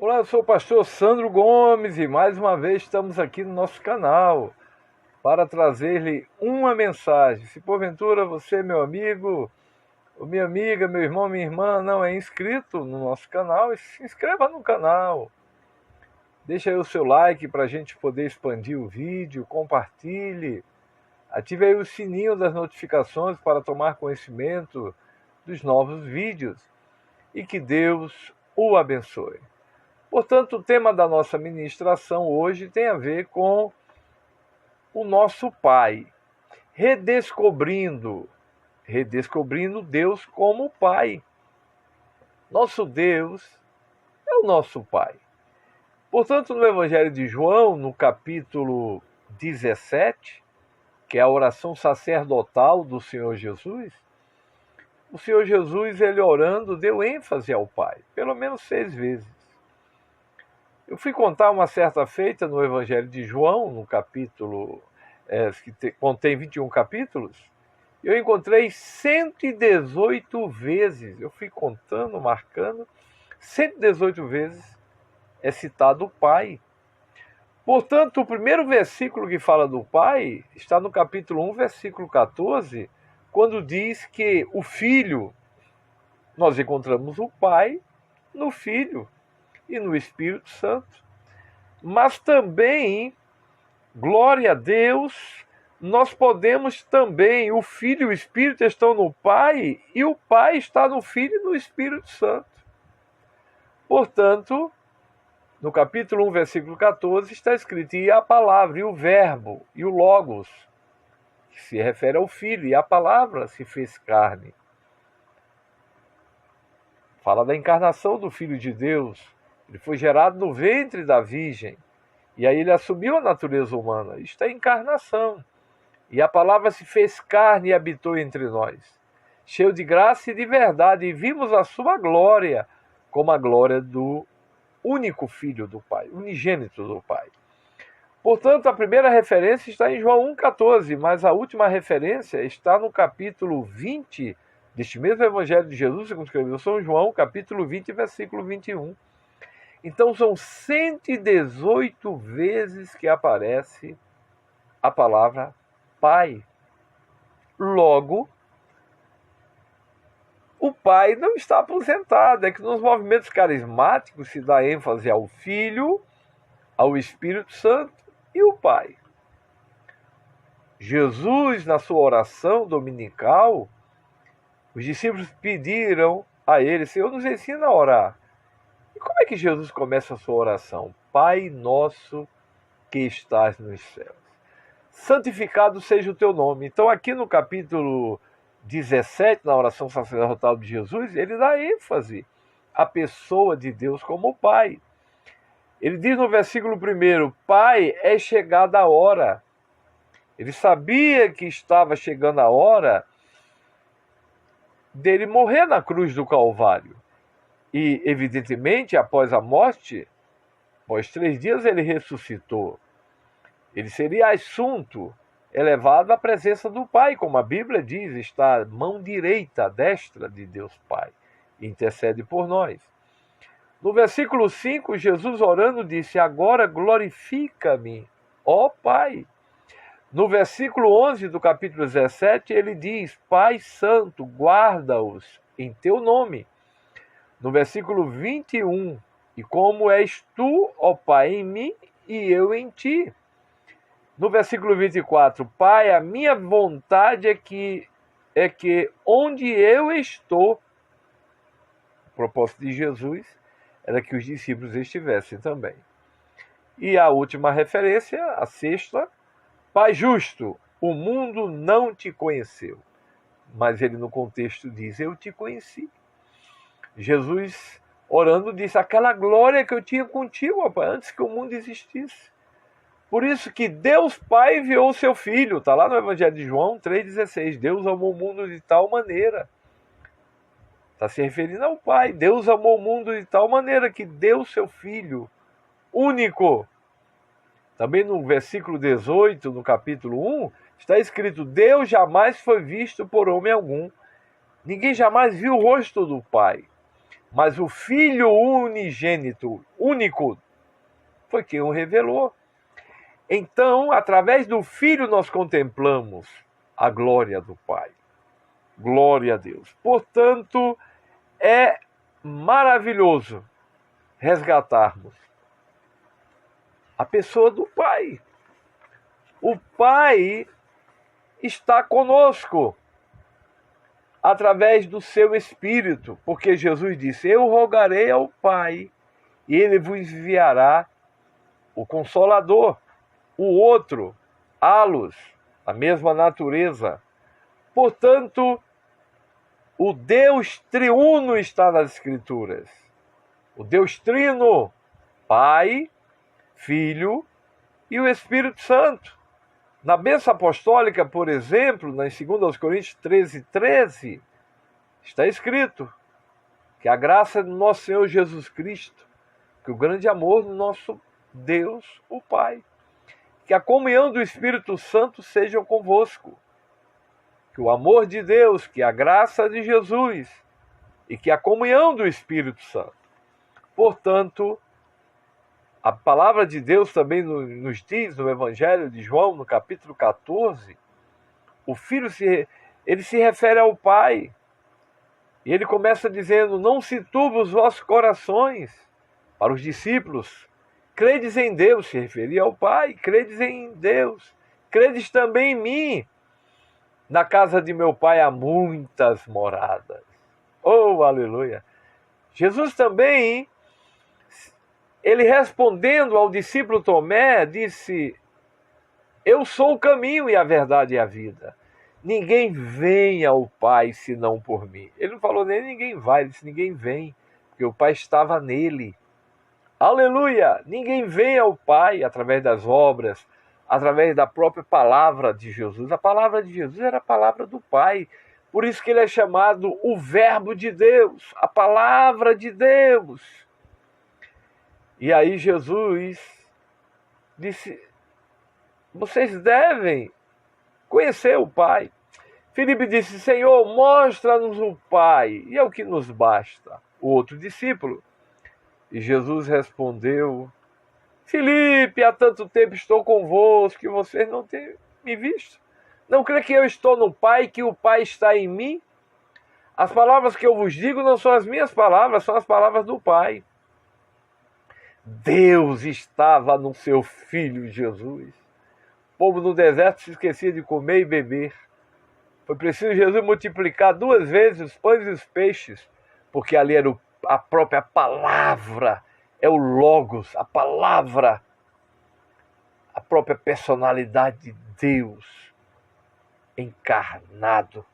Olá, eu sou o pastor Sandro Gomes e mais uma vez estamos aqui no nosso canal para trazer-lhe uma mensagem. Se porventura você, meu amigo, ou minha amiga, meu irmão, minha irmã, não é inscrito no nosso canal, se inscreva no canal. Deixa aí o seu like para a gente poder expandir o vídeo, compartilhe. Ative aí o sininho das notificações para tomar conhecimento dos novos vídeos e que Deus o abençoe. Portanto, o tema da nossa ministração hoje tem a ver com o nosso Pai, redescobrindo Deus como Pai. Nosso Deus é o nosso Pai. Portanto, no Evangelho de João, no capítulo 17, que é a oração sacerdotal do Senhor Jesus, o Senhor Jesus, ele orando, deu ênfase ao Pai, pelo menos 6 vezes. Eu fui contar uma certa feita no Evangelho de João, no capítulo, que contém 21 capítulos, e eu encontrei 118 vezes, eu fui contando, marcando, 118 vezes é citado o Pai. Portanto, o primeiro versículo que fala do Pai está no capítulo 1, versículo 14, quando diz que o Filho, nós encontramos o Pai no Filho e no Espírito Santo. Mas também, glória a Deus, nós podemos também, o Filho e o Espírito estão no Pai, e o Pai está no Filho e no Espírito Santo. Portanto, no capítulo 1, versículo 14, está escrito, e a palavra, e o verbo, e o logos, que se refere ao Filho, e a palavra se fez carne. Fala da encarnação do Filho de Deus. Ele foi gerado no ventre da Virgem. E aí ele assumiu a natureza humana. Isto é encarnação. E a palavra se fez carne e habitou entre nós, cheio de graça e de verdade. E vimos a sua glória, como a glória do único Filho do Pai, unigênito do Pai. Portanto, a primeira referência está em João 1,14, mas a última referência está no capítulo 20 deste mesmo Evangelho de Jesus, segundo escreveu São João, capítulo 20, versículo 21. Então, são 118 vezes que aparece a palavra Pai. Logo, o Pai não está aposentado. É que nos movimentos carismáticos se dá ênfase ao Filho, ao Espírito Santo e o Pai. Jesus, na sua oração dominical, os discípulos pediram a ele, Senhor, nos ensina a orar. E como é que Jesus começa a sua oração? Pai nosso que estás nos céus, santificado seja o teu nome. Então aqui no capítulo 17, na oração sacerdotal de Jesus, ele dá ênfase à pessoa de Deus como Pai. Ele diz no versículo 1, Pai, é chegada a hora. Ele sabia que estava chegando a hora dele morrer na cruz do Calvário. E, evidentemente, após a morte, após 3 dias, ele ressuscitou. Ele seria assunto, elevado à presença do Pai, como a Bíblia diz, está à mão direita, à destra de Deus Pai, e intercede por nós. No versículo 5, Jesus orando disse, agora glorifica-me, ó Pai. No versículo 11 do capítulo 17, ele diz, Pai Santo, guarda-os em teu nome. No versículo 21, e como és tu, ó Pai, em mim e eu em ti. No versículo 24, Pai, a minha vontade é que onde eu estou, o propósito de Jesus era que os discípulos estivessem também. E a última referência, a sexta, Pai justo, o mundo não te conheceu. Mas ele no contexto diz, eu te conheci. Jesus, orando, disse, aquela glória que eu tinha contigo, ó Pai, antes que o mundo existisse. Por isso que Deus Pai enviou o seu Filho, está lá no Evangelho de João 3,16, Deus amou o mundo de tal maneira. Está se referindo ao Pai. Deus amou o mundo de tal maneira que deu seu Filho único. Também no versículo 18, no capítulo 1, está escrito, Deus jamais foi visto por homem algum. Ninguém jamais viu o rosto do Pai. Mas o Filho unigênito, único, foi quem o revelou. Então, através do Filho, nós contemplamos a glória do Pai. Glória a Deus. Portanto, é maravilhoso resgatarmos a pessoa do Pai. O Pai está conosco através do seu Espírito, porque Jesus disse: eu rogarei ao Pai e ele vos enviará o Consolador, o outro, halos, a mesma natureza. Portanto, o Deus triuno está nas Escrituras. O Deus trino, Pai, Filho e o Espírito Santo. Na bênção apostólica, por exemplo, em 2 Coríntios 13:13, está escrito que a graça do nosso Senhor Jesus Cristo, que o grande amor do nosso Deus, o Pai, que a comunhão do Espírito Santo seja convosco, que o amor de Deus, que a graça de Jesus e que a comunhão do Espírito Santo. Portanto, a palavra de Deus também nos diz, no Evangelho de João, no capítulo 14, o Filho ele se refere ao Pai. E ele começa dizendo: não se turbem os vossos corações, para os discípulos. Credes em Deus, se referia ao Pai, credes em Deus. Credes também em mim. Na casa de meu Pai há muitas moradas. Oh, aleluia! Jesus também, ele respondendo ao discípulo Tomé, disse: eu sou o caminho e a verdade e a vida. Ninguém vem ao Pai senão por mim. Ele não falou nem ninguém vai, ele disse ninguém vem, porque o Pai estava nele. Aleluia! Ninguém vem ao Pai através das obras, através da própria palavra de Jesus. A palavra de Jesus era a palavra do Pai. Por isso que ele é chamado o Verbo de Deus, a palavra de Deus. E aí Jesus disse: vocês devem conhecer o Pai. Filipe disse: Senhor, mostra-nos o Pai, e é o que nos basta. O outro discípulo. E Jesus respondeu: Filipe, há tanto tempo estou convosco que vocês não têm me visto. Não crê que eu estou no Pai, que o Pai está em mim? As palavras que eu vos digo não são as minhas palavras, são as palavras do Pai. Deus estava no seu Filho Jesus. O povo no deserto se esquecia de comer e beber. Foi preciso Jesus multiplicar 2 vezes os pães e os peixes, porque ali era a própria palavra, é o Logos, a palavra, a própria personalidade de Deus encarnado.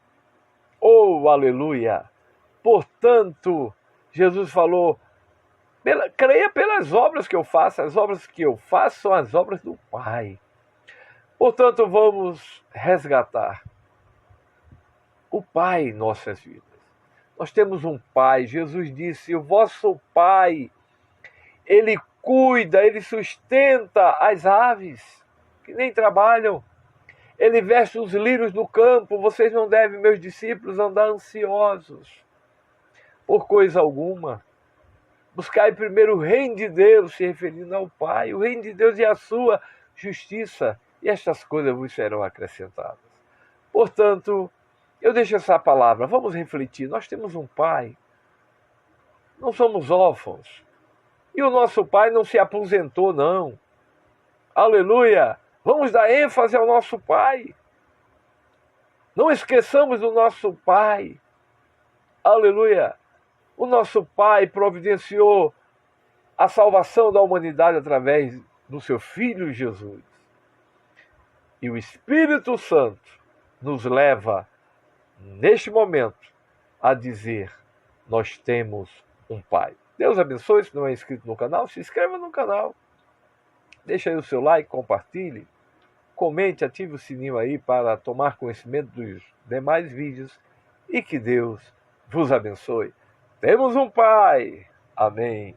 Oh, aleluia! Portanto, Jesus falou: creia pelas obras que eu faço, as obras que eu faço são as obras do Pai. Portanto, vamos resgatar o Pai em nossas vidas. Nós temos um Pai. Jesus disse: o vosso Pai, Ele cuida, Ele sustenta as aves que nem trabalham. Ele veste os lírios do campo. Vocês não devem, meus discípulos, andar ansiosos por coisa alguma. Buscai primeiro o reino de Deus, se referindo ao Pai. O reino de Deus e a sua justiça. E estas coisas vos serão acrescentadas. Portanto, eu deixo essa palavra. Vamos refletir. Nós temos um Pai. Não somos órfãos. E o nosso Pai não se aposentou, não. Aleluia! Vamos dar ênfase ao nosso Pai. Não esqueçamos do nosso Pai. Aleluia! O nosso Pai providenciou a salvação da humanidade através do seu Filho Jesus. E o Espírito Santo nos leva, neste momento, a dizer: nós temos um Pai. Deus abençoe. Se não é inscrito no canal, se inscreva no canal. Deixa aí o seu like, compartilhe. Comente, ative o sininho aí para tomar conhecimento dos demais vídeos. E que Deus vos abençoe. Temos um Pai. Amém.